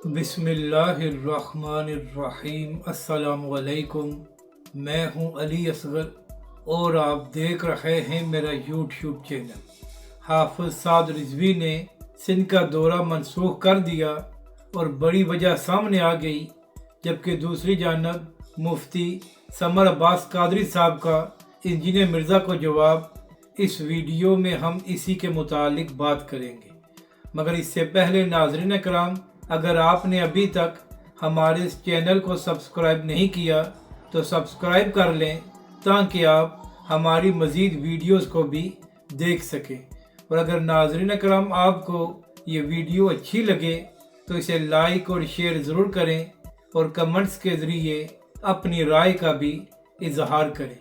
बिस्मिल्लाहिर्रहमानिर्रहीम। अस्सलाम वालेकुम। मैं हूं अली असगर और आप देख रहे हैं मेरा यूट्यूब चैनल। हाफिज साद रिजवी ने सिंध का दौरा मनसूख कर दिया और बड़ी वजह सामने आ गई, जबकि दूसरी जानब मुफ्ती समर अब्बास कादरी साहब का इंजीनियर मिर्ज़ा को जवाब। इस वीडियो में हम इसी के मुतालिक बात करेंगे, मगर इससे पहले नाज़रीन कराम, अगर आपने अभी तक हमारे इस चैनल को सब्सक्राइब नहीं किया तो सब्सक्राइब कर लें ताकि आप हमारी मज़ीद वीडियोस को भी देख सकें। और अगर नाज़रीन कराम आपको ये वीडियो अच्छी लगे तो इसे लाइक और शेयर ज़रूर करें और कमेंट्स के ज़रिए अपनी राय का भी इजहार करें।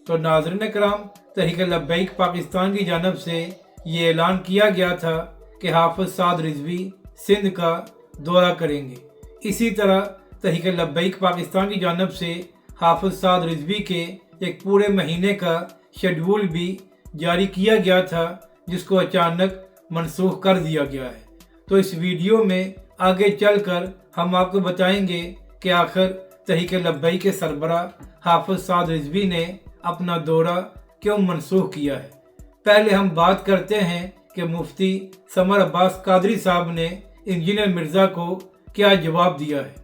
तो नाज़रीन कराम, तहरीक लब्बैक पाकिस्तान की जानब से ये ऐलान किया गया था कि हाफिज साद रिजवी सिंध का दौरा करेंगे। इसी तरह तहरीक लब्बैक पाकिस्तान की जानब से हाफिज साद रिजवी के एक पूरे महीने का शेड्यूल भी जारी किया गया था, जिसको अचानक मनसूख कर दिया गया है। तो इस वीडियो में आगे चलकर हम आपको बताएंगे कि आखिर तहरीक लब्बैक के सरबराह हाफिज साद रिजवी ने अपना दौरा क्यों मनसूख किया है। पहले हम बात करते हैं कि मुफ्ती समर अब्बास कादरी साहब ने इंजीनियर मिर्ज़ा को क्या जवाब दिया है।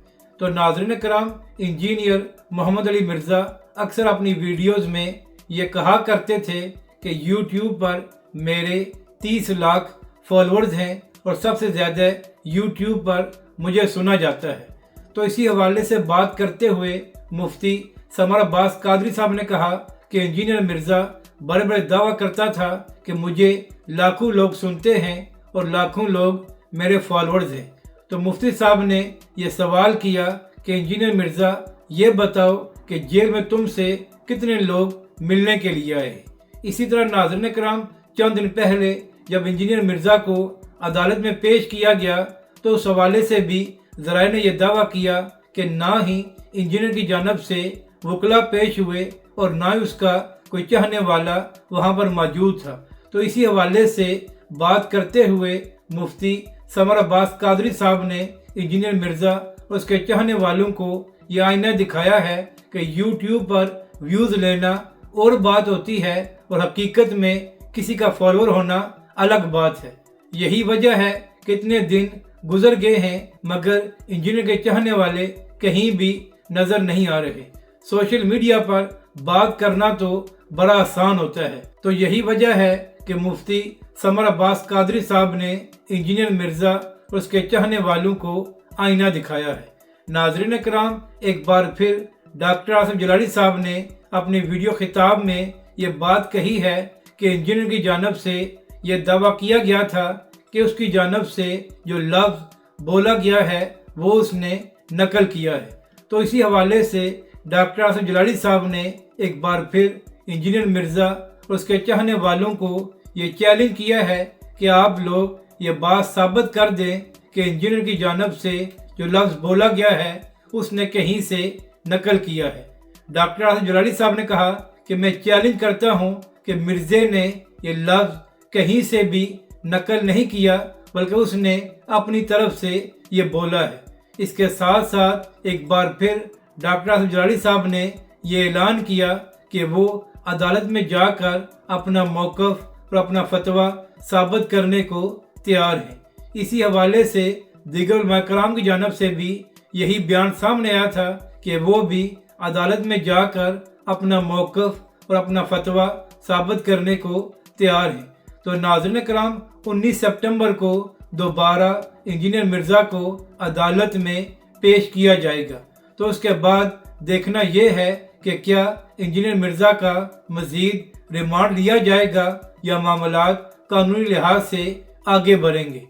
तो नाज़रीन कराम, इंजीनियर मोहम्मद अली मिर्ज़ा अक्सर अपनी वीडियोज़ में ये कहा करते थे कि यूट्यूब पर मेरे 30 लाख फॉलोअर्स हैं और सबसे ज़्यादा यूट्यूब पर मुझे सुना जाता है। तो इसी हवाले से बात करते हुए मुफ्ती समर अब्बास कादरी साहब ने कहा कि इंजीनियर मिर्ज़ा बड़े बड़े दावा करता था कि मुझे लाखों लोग सुनते हैं और लाखों लोग मेरे फॉलोअर्स हैं। तो मुफ्ती साहब ने यह सवाल किया कि इंजीनियर मिर्ज़ा, ये बताओ कि जेल में तुमसे कितने लोग मिलने के लिए आए। इसी तरह नाज़रीन कराम, चंद दिन पहले जब इंजीनियर मिर्ज़ा को अदालत में पेश किया गया तो उस हवाले से भी ज़राए ने यह दावा किया कि ना ही इंजीनियर की जानब से वकला पेश हुए और ना ही उसका कोई चाहने वाला वहाँ पर मौजूद था। तो इसी हवाले से बात करते हुए मुफ्ती समर अब्बास कादरी साहब ने इंजीनियर मिर्ज़ा और उसके चाहने वालों को यह आईना दिखाया है कि यूट्यूब पर व्यूज़ लेना और बात होती है और हकीकत में किसी का फॉलोअर होना अलग बात है। यही वजह है कि इतने दिन गुजर गए हैं मगर इंजीनियर के चाहने वाले कहीं भी नज़र नहीं आ रहे। सोशल मीडिया पर बात करना तो बड़ा आसान होता है। तो यही वजह है कि मुफ्ती समर अब्बास कादरी साहब ने इंजीनियर मिर्ज़ा और उसके चाहने वालों को आईना दिखाया है। नाज़रीन कराम, एक बार फिर डॉक्टर आसिफ जलाली साहब ने अपने वीडियो खिताब में ये बात कही है कि इंजीनियर की जानब से यह दावा किया गया था कि उसकी जानब से जो लफ्ज़ बोला गया है वो उसने नकल किया है। तो इसी हवाले से डॉक्टर आसिफ जलाली साहब ने एक बार फिर इंजीनियर मिर्ज़ा और उसके चाहने वालों को ये चैलेंज किया है कि आप लोग ये बात साबित कर दें कि इंजीनियर की जानब से जो लफ्ज़ बोला गया है उसने कहीं से नकल किया है। डॉक्टर आसिफ जलाली साहब ने कहा कि मैं चैलेंज करता हूं कि मिर्ज़े ने ये लफ्ज़ कहीं से भी नकल नहीं किया, बल्कि उसने अपनी तरफ से ये बोला है। इसके साथ साथ एक बार फिर डॉक्टर आसिफ जलाली साहब ने ये ऐलान किया कि वो अदालत में जाकर अपना मौक़िफ़ और अपना फतवा साबित करने को तैयार हैं। इसी हवाले से दीगर उलमा कराम की जानब से भी यही बयान सामने आया था कि वो भी अदालत में जाकर अपना मौक़िफ़ और अपना फतवा साबित करने को तैयार हैं। तो नाज़रीन कराम, 19 सितंबर को दोबारा इंजीनियर मिर्ज़ा को अदालत में पेश किया जाएगा। तो उसके बाद देखना यह है कि क्या इंजीनियर मिर्ज़ा का मज़ीद रिमांड लिया जाएगा या मामलात कानूनी लिहाज से आगे बढ़ेंगे।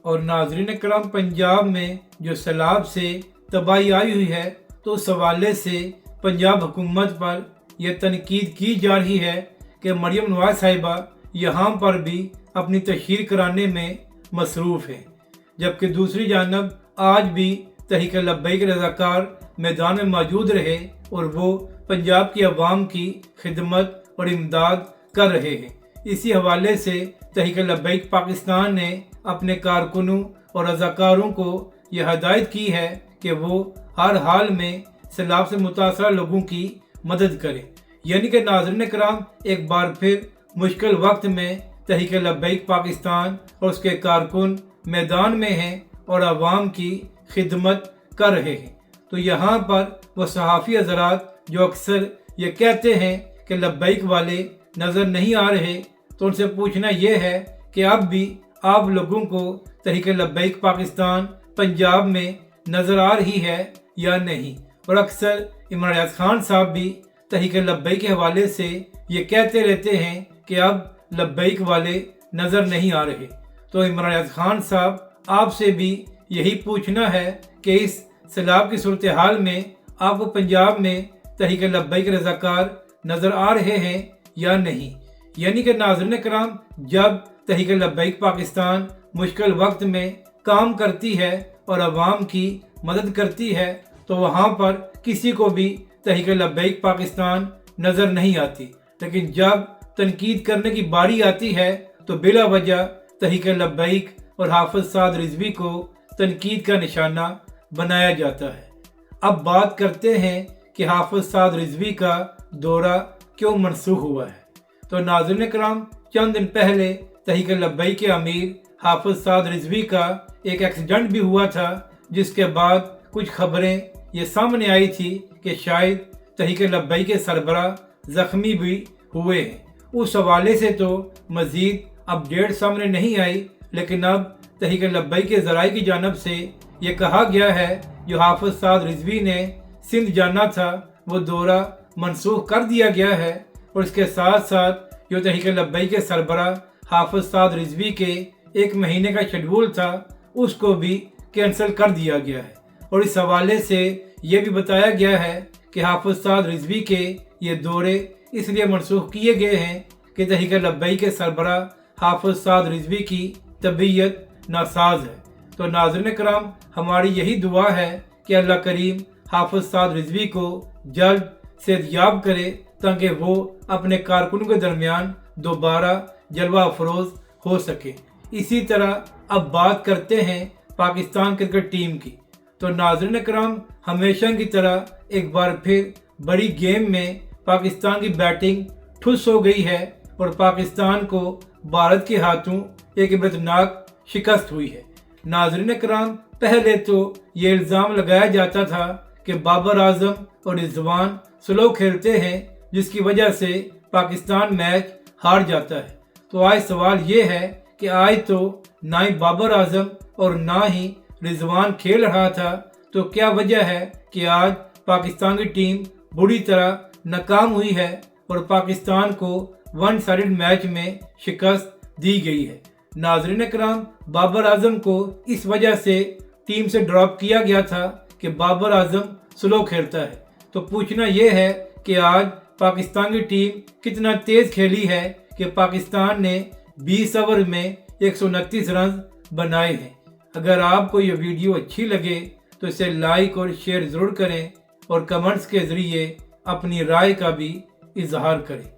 और नाज़रीन कराम, पंजाब में जो सैलाब से तबाही आई हुई है तो उस हवाले से पंजाब हुकूमत पर यह तनकीद की जा रही है कि मरियम नवाज़ साहिबा यहाँ पर भी अपनी तशहीर कराने में मसरूफ़ है, जबकि दूसरी जानब आज भी तहरीक लब्बैक रज़ाकार मैदान में मौजूद रहे और वो पंजाब की आवाम की खिदमत और इमदाद कर रहे हैं। इसी हवाले से तहरीक लब्बैक पाकिस्तान ने अपने कारकुनों और रज़ाकारों को یہ ہدایت کی ہے کہ وہ ہر حال میں سیلاب سے متاثرہ لوگوں کی مدد کریں۔ یعنی کہ ناظرین کرام، ایک بار پھر مشکل وقت میں تحریک لبیک پاکستان اور اس کے کارکن میدان میں ہیں اور عوام کی خدمت کر رہے ہیں۔ تو یہاں پر وہ صحافی حضرات جو اکثر یہ کہتے ہیں کہ لبیک والے نظر نہیں آ رہے، تو ان سے پوچھنا یہ ہے کہ اب بھی آپ لوگوں کو تحریک لبیک پاکستان پنجاب میں نظر آ رہی ہے یا نہیں؟ اور اکثر عمران ریاض خان صاحب بھی تحریک لبیک کے حوالے سے یہ کہتے رہتے ہیں کہ اب لبیک والے نظر نہیں آ رہے۔ تو عمران ریاض خان صاحب، آپ سے بھی یہی پوچھنا ہے کہ اس سیلاب کی صورتحال میں آپ کو پنجاب میں تحریک لبیک رضاکار نظر آ رہے ہیں یا نہیں؟ یعنی کہ ناظرین کرام، جب تحریک لبیک پاکستان مشکل وقت میں کام کرتی ہے اور عوام کی مدد کرتی ہے تو وہاں پر کسی کو بھی تحریک لبیک پاکستان نظر نہیں آتی، لیکن جب تنقید کرنے کی باری آتی ہے تو بلا وجہ تحریک لبیک اور حافظ سعد رضوی کو تنقید کا نشانہ بنایا جاتا ہے۔ اب بات کرتے ہیں کہ حافظ سعد رضوی کا دورہ کیوں منسوخ ہوا ہے۔ تو ناظرین کرام، چند دن پہلے تحریک لبیک کے امیر حافظ سعد رضوی کا ایک ایکسیڈنٹ بھی ہوا تھا، جس کے بعد کچھ خبریں یہ سامنے آئی تھی کہ شاید تحریک لبیک کے سربراہ زخمی بھی ہوئے ہیں۔ اس حوالے سے تو مزید اپڈیٹ سامنے نہیں آئی، لیکن اب تحریک لبیک کے ذرائع کی جانب سے یہ کہا گیا ہے جو حافظ سعد رضوی نے سندھ جانا تھا وہ دورہ منسوخ کر دیا گیا ہے، اور اس کے ساتھ ساتھ جو تحریک لبیک کے سربراہ حافظ سعد رضوی کے 1 مہینے کا شیڈول تھا اس کو بھی کینسل کر دیا گیا ہے۔ اور اس حوالے سے یہ بھی بتایا گیا ہے کہ حافظ سعد رضوی کے یہ دورے اس لیے منسوخ کیے گئے ہیں کہ تحریک لبیک کے سربراہ حافظ سعد رضوی کی طبیعت ناساز ہے۔ تو ناظرین کرام، ہماری یہی دعا ہے کہ اللہ کریم حافظ سعد رضوی کو جلد صحت یاب کرے تاکہ وہ اپنے کارکنوں کے درمیان دوبارہ جلوہ افروز ہو سکے۔ اسی طرح اب بات کرتے ہیں پاکستان کرکٹ ٹیم کی۔ تو ناظرین کرام، ہمیشہ کی طرح ایک بار پھر بڑی گیم میں پاکستان کی بیٹنگ ٹھس ہو گئی ہے اور پاکستان کو بھارت کے ہاتھوں ایک عبرتناک شکست ہوئی ہے۔ ناظرین کرام، پہلے تو یہ الزام لگایا جاتا تھا کہ بابر اعظم اور رضوان سلو کھیلتے ہیں جس کی وجہ سے پاکستان میچ ہار جاتا ہے۔ تو آج سوال یہ ہے کہ آج تو نہ ہی بابر اعظم اور نہ ہی رضوان کھیل رہا تھا، تو کیا وجہ ہے کہ آج پاکستان کی ٹیم بری طرح ناکام ہوئی ہے اور پاکستان کو 1 سائیڈڈ میچ میں شکست دی گئی ہے؟ ناظرین کرام، بابر اعظم کو اس وجہ سے ٹیم سے ڈراپ کیا گیا تھا کہ بابر اعظم سلو کھیلتا ہے۔ تو پوچھنا یہ ہے کہ آج پاکستان کی ٹیم کتنا تیز کھیلی ہے کہ پاکستان نے 20 اوور میں 129 رنز بنائے ہیں۔ اگر آپ کو یہ ویڈیو اچھی لگے تو اسے لائک اور شیئر ضرور کریں اور کمنٹس کے ذریعے اپنی رائے کا بھی اظہار کریں۔